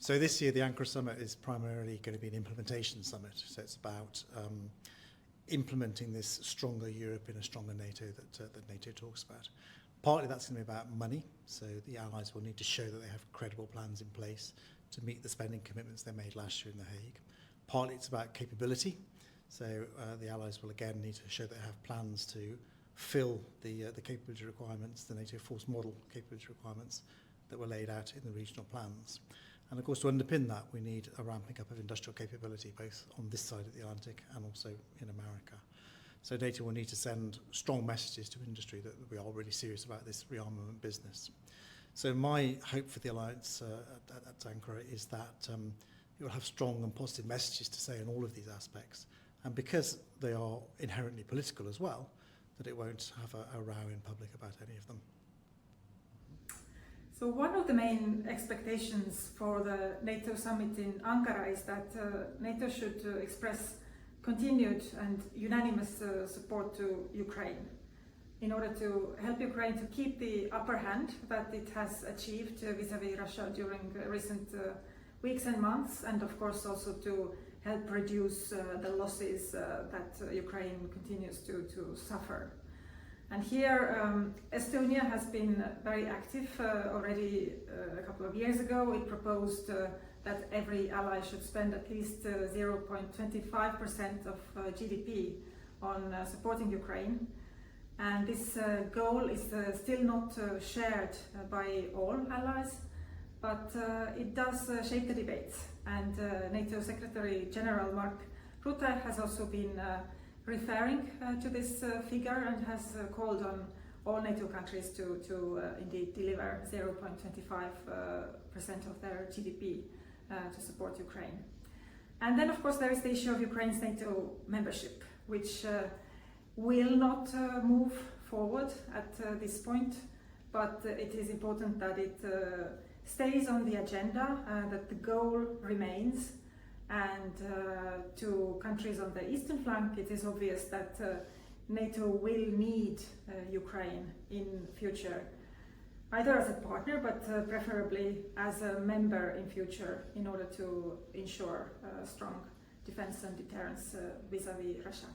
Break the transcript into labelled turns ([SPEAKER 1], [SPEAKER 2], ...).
[SPEAKER 1] So this year the Ankara Summit is primarily going to be an implementation summit. So it's about implementing this stronger Europe in a stronger NATO that NATO talks about. Partly that's going to be about money. So the allies will need to show that they have credible plans in place to meet the spending commitments they made last year in The Hague. Partly it's about capability. So the allies will again need to show they have plans to fill the capability requirements, the NATO force model capability requirements that were laid out in the regional plans. And of course, to underpin that, we need a ramping up of industrial capability, both on this side of the Atlantic and also in America. So NATO will need to send strong messages to industry that we are really serious about this rearmament business. So my hope for the alliance at Ankara is that it will have strong and positive messages to say in all of these aspects. And because they are inherently political as well, that it won't have a row in public about any of them.
[SPEAKER 2] So one of the main expectations for the NATO summit in Ankara is that NATO should express continued and unanimous support to Ukraine in order to help Ukraine to keep the upper hand that it has achieved vis-à-vis Russia during recent weeks and months, and of course also to help reduce the losses that Ukraine continues to suffer. And here Estonia has been very active already a couple of years ago. It proposed that every ally should spend at least 0.25% of GDP on supporting Ukraine. And this goal is still not shared by all allies, but it does shape the debates. And NATO Secretary General Mark Rutte has also been referring to this figure and has called on all NATO countries to indeed deliver 0.25% of their GDP to support Ukraine. And then of course there is the issue of Ukraine's NATO membership, which will not move forward at this point, but it is important that it stays on the agenda, that the goal remains. And to countries on the eastern flank, it is obvious that NATO will need Ukraine in future, either as a partner, but preferably as a member in future, in order to ensure strong defense and deterrence vis-à-vis Russia.